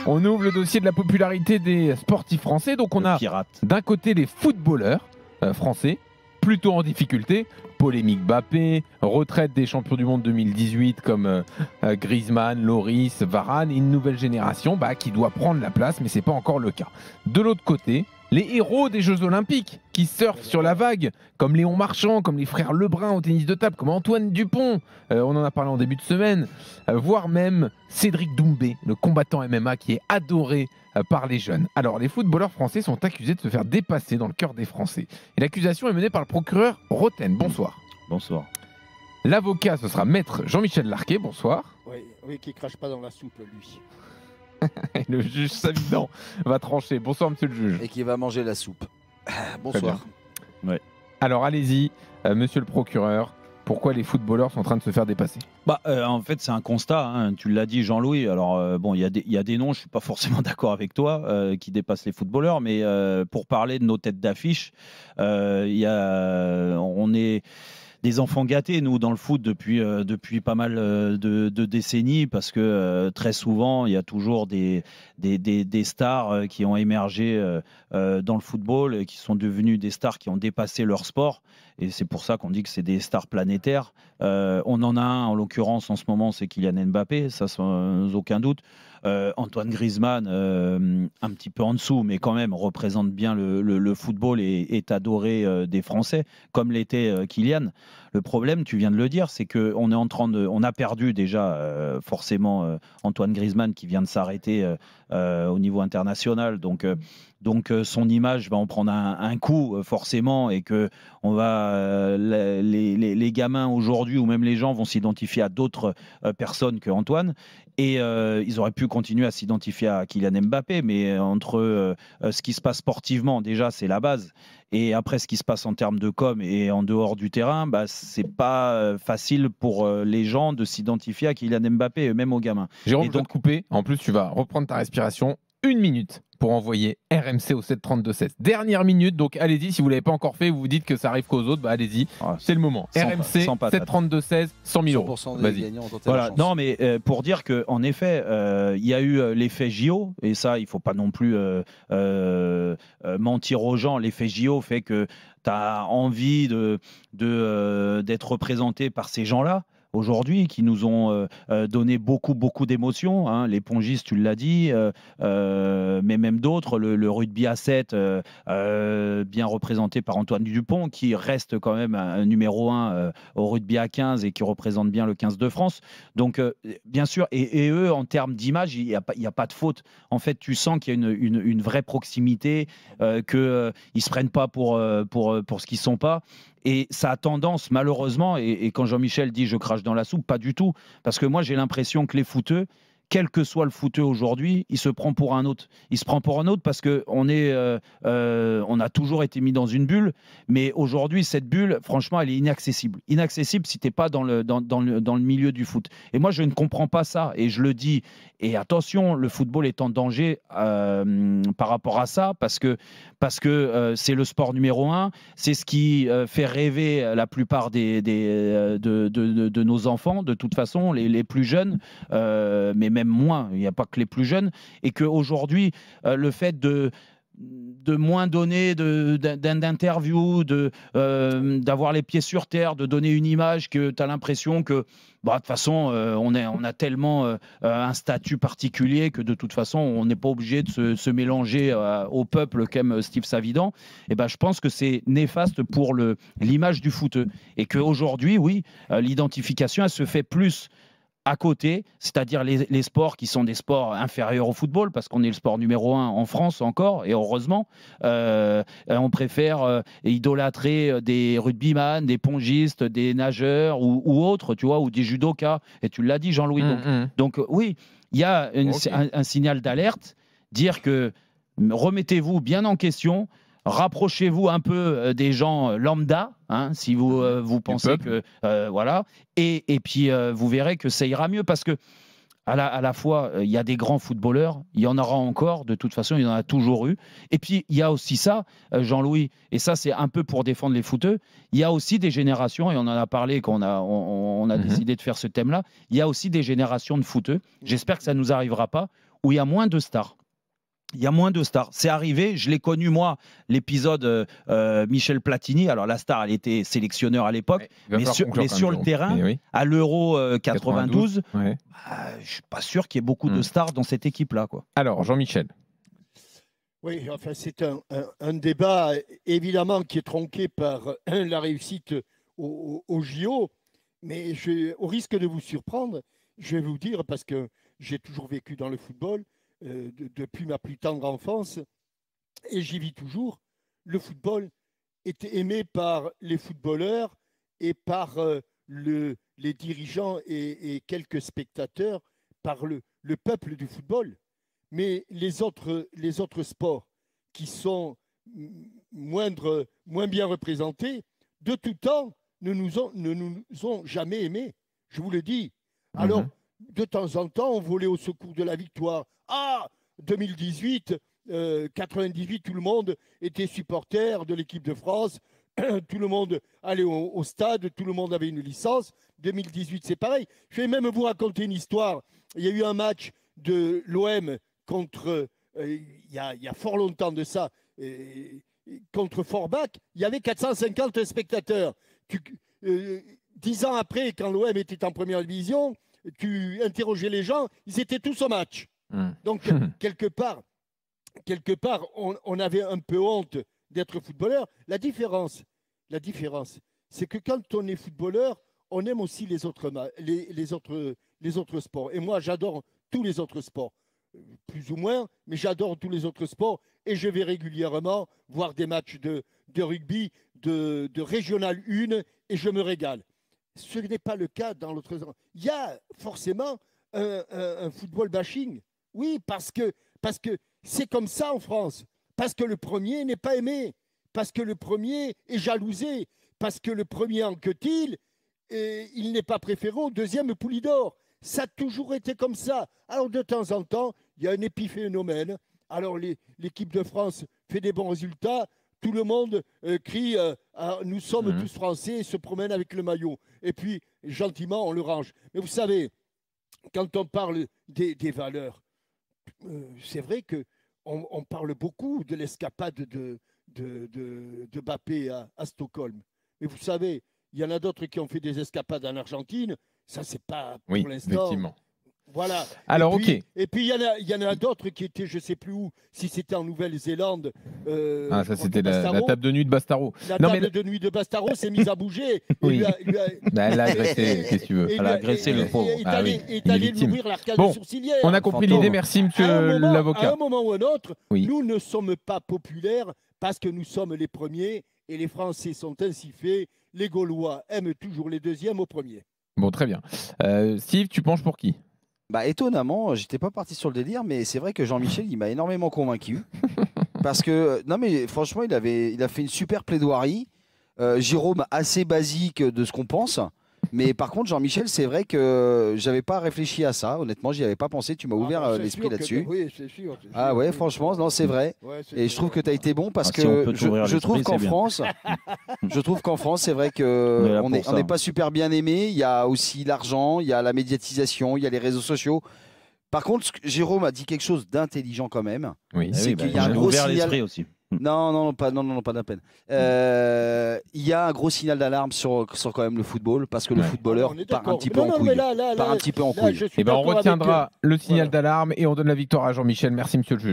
On ouvre le dossier de la popularité des sportifs français. Donc on a d'un côté les footballeurs français, plutôt en difficulté. Polémique Mbappé, retraite des champions du monde 2018 comme Griezmann, Lloris, Varane, une nouvelle génération qui doit prendre la place, mais ce n'est pas encore le cas. De l'autre côté, les héros des Jeux Olympiques qui surfent sur la vague, comme Léon Marchand, comme les frères Lebrun au tennis de table, comme Antoine Dupont, on en a parlé en début de semaine, voire même Cédric Doumbé, le combattant MMA qui est adoré par les jeunes. Alors, les footballeurs français sont accusés de se faire dépasser dans le cœur des Français. Et l'accusation est menée par le procureur Roten. Bonsoir. Bonsoir. L'avocat, ce sera maître Jean-Michel Larquet. Bonsoir. Oui, qui crache pas dans la soupe, lui. Le juge Savidan va trancher. Bonsoir, monsieur le juge. Et qui va manger la soupe. Bonsoir. Ouais. Alors, allez-y, monsieur le procureur. Pourquoi les footballeurs sont en train de se faire dépasser? En fait, c'est un constat. Hein. Tu l'as dit, Jean-Louis. Alors, il y a des noms, je ne suis pas forcément d'accord avec toi, qui dépassent les footballeurs. Mais pour parler de nos têtes d'affiche, on est des enfants gâtés, nous, dans le foot depuis pas mal de décennies, parce que très souvent, il y a toujours des stars qui ont émergé dans le football, et qui sont devenus des stars qui ont dépassé leur sport. Et c'est pour ça qu'on dit que c'est des stars planétaires. On en a un, en l'occurrence, en ce moment, c'est Kylian Mbappé, ça sans aucun doute. Antoine Griezmann, un petit peu en dessous, mais quand même représente bien le football et est adoré des Français, comme l'était Kylian. Le problème, tu viens de le dire, c'est qu'on est on a perdu déjà forcément Antoine Griezmann qui vient de s'arrêter au niveau international. Donc son image va en prendre un coup forcément, et que les gamins aujourd'hui, ou même les gens, vont s'identifier à d'autres personnes que Antoine. Et ils auraient pu continuer à s'identifier à Kylian Mbappé, mais entre ce qui se passe sportivement, déjà, c'est la base. Et après, ce qui se passe en termes de com et en dehors du terrain, c'est pas facile pour les gens de s'identifier à Kylian Mbappé, même aux gamins. Jérôme, je dois te couper. En plus, tu vas reprendre ta respiration. 1 minute pour envoyer RMC au 732-16. Dernière minute, donc allez-y. Si vous ne l'avez pas encore fait, vous vous dites que ça arrive qu'aux autres, allez-y. C'est le moment. RMC 732-16, 100 000 €. Vas-y. Voilà. Non, mais pour dire qu'en effet, il y a eu l'effet JO, et ça, il ne faut pas non plus mentir aux gens. L'effet JO fait que tu as envie d'être représenté par ces gens-là aujourd'hui, qui nous ont donné beaucoup d'émotions, hein. Les pongistes, tu l'as dit, mais même d'autres, le rugby à 7, bien représenté par Antoine Dupont, qui reste quand même un numéro 1 au rugby à 15 et qui représente bien le 15 de France. Donc, bien sûr, et eux, en termes d'image, il n'y a pas de faute. En fait, tu sens qu'il y a une vraie proximité, qu'ils ne se prennent pas pour ce qu'ils ne sont pas. Et ça a tendance, malheureusement, et quand Jean-Michel dit « je crache dans la soupe », pas du tout. Parce que moi, j'ai l'impression que les footeux, quel que soit le footeux aujourd'hui, il se prend pour un autre. Il se prend pour un autre parce qu'on a toujours été mis dans une bulle, mais aujourd'hui, cette bulle, franchement, elle est inaccessible. Inaccessible si tu n'es pas dans le milieu du foot. Et moi, je ne comprends pas ça, et je le dis. Et attention, le football est en danger par rapport à ça, parce que c'est le sport numéro 1, c'est ce qui fait rêver la plupart de nos enfants, de toute façon, les plus jeunes, mais même moins, il n'y a pas que les plus jeunes, et qu'aujourd'hui, le fait de moins donner d'interviews, d'avoir les pieds sur terre, de donner une image que tu as l'impression que de toute façon on a tellement un statut particulier que de toute façon on n'est pas obligé de se mélanger au peuple qu'aime Steve Savidan. Et je pense que c'est néfaste pour l'image du footeux, et qu'aujourd'hui, oui, l'identification, elle se fait plus à côté, c'est-à-dire les sports qui sont des sports inférieurs au football, parce qu'on est le sport numéro 1 en France encore, et heureusement. On préfère idolâtrer des rugbyman, des pongistes, des nageurs ou autres, tu vois, ou des judokas, et tu l'as dit, Jean-Louis. Donc oui, il y a un signal d'alerte, dire que remettez-vous bien en question, rapprochez-vous un peu des gens lambda, hein, si vous pensez que voilà, et puis vous verrez que ça ira mieux, parce que à la fois il y a des grands footballeurs, il y en aura encore, de toute façon il y en a toujours eu, et puis il y a aussi ça, Jean-Louis, et ça c'est un peu pour défendre les footeux, il y a aussi des générations, et on en a parlé quand on a décidé de faire ce thème-là, il y a aussi des générations de footeux, j'espère que ça ne nous arrivera pas, où il y a moins de stars. Il y a moins de stars. C'est arrivé, je l'ai connu moi, l'épisode Michel Platini. Alors la star, elle était sélectionneur à l'époque, mais sur le terrain, à l'Euro 92, je ne suis pas sûr qu'il y ait beaucoup de stars dans cette équipe-là, quoi. Alors, Jean-Michel. Oui, enfin, c'est un débat évidemment qui est tronqué par la réussite au JO, mais au risque de vous surprendre, je vais vous dire, parce que j'ai toujours vécu dans le football, depuis ma plus tendre enfance, et j'y vis toujours, le football était aimé par les footballeurs et par les dirigeants et quelques spectateurs, par le peuple du football. Mais les autres sports qui sont moins bien représentés, de tout temps, ne nous ont jamais aimés. Je vous le dis. Alors, de temps en temps, on volait au secours de la victoire. Ah, 2018, 98, tout le monde était supporter de l'équipe de France. Tout le monde allait au stade, tout le monde avait une licence. 2018, c'est pareil. Je vais même vous raconter une histoire. Il y a eu un match de l'OM contre, il y a fort longtemps de ça, contre Forbach. Il y avait 450 spectateurs. 10 ans après, quand l'OM était en première division, tu interrogeais les gens, ils étaient tous au match. Donc, quelque part, on avait un peu honte d'être footballeur. La différence, c'est que quand on est footballeur, on aime aussi les autres sports. Et moi, j'adore tous les autres sports, plus ou moins, mais j'adore tous les autres sports. Et je vais régulièrement voir des matchs de rugby, de Régional 1, et je me régale. Ce n'est pas le cas dans l'autre sens. Il y a forcément un football bashing. Oui, parce que c'est comme ça en France. Parce que le premier n'est pas aimé. Parce que le premier est jalousé. Parce que le premier enquête-t-il, il n'est pas préféré au deuxième Poulidor. Ça a toujours été comme ça. Alors de temps en temps, il y a un épiphénomène. Alors l'équipe de France fait des bons résultats. Tout le monde crie « Nous sommes tous Français » et se promène avec le maillot. Et puis, gentiment, on le range. Mais vous savez, quand on parle des valeurs, c'est vrai qu'on parle beaucoup de l'escapade de Mbappé à Stockholm. Mais vous savez, il y en a d'autres qui ont fait des escapades en Argentine. Ça, c'est pas pour l'instant. Effectivement. Voilà. Alors, et puis, il y en a d'autres qui étaient, je ne sais plus où, si c'était en Nouvelle-Zélande. Ça, c'était la table de nuit de Bastaro. Table de nuit de Bastaro s'est mise à bouger. Elle l'a agressé, qu'est-ce que tu veux. Elle a agressé le pauvre. Et est allé lui ouvrir l'arcade sourcilière. On a compris l'idée, merci monsieur l'avocat. À un moment ou un autre, nous ne sommes pas populaires parce que nous sommes les premiers et les Français sont ainsi faits. Les Gaulois aiment toujours les deuxièmes au premier. Bon, très bien. Steve, tu penches pour qui ? Bah, étonnamment, j'étais pas parti sur le délire, mais c'est vrai que Jean-Michel, il m'a énormément convaincu. Parce que, non mais franchement, il a fait une super plaidoirie. Jérôme, assez basique de ce qu'on pense. Mais par contre, Jean-Michel, c'est vrai que j'avais pas réfléchi à ça. Honnêtement, j'y avais pas pensé. Tu m'as ouvert l'esprit là-dessus. Oui, c'est sûr. Ah ouais, franchement, non, c'est vrai. Et je trouve que tu as été bon parce que je trouve qu'en France, c'est vrai qu'on n'est pas super bien aimé. Il y a aussi l'argent, il y a la médiatisation, il y a les réseaux sociaux. Par contre, Jérôme a dit quelque chose d'intelligent quand même. Oui. C'est qu'il y a un gros signal aussi. Non, pas de la peine. Il y a un gros signal d'alarme sur quand même le football, parce que le footballeur part un petit peu en couille. On retiendra le signal d'alarme et on donne la victoire à Jean-Michel. Merci monsieur le juge.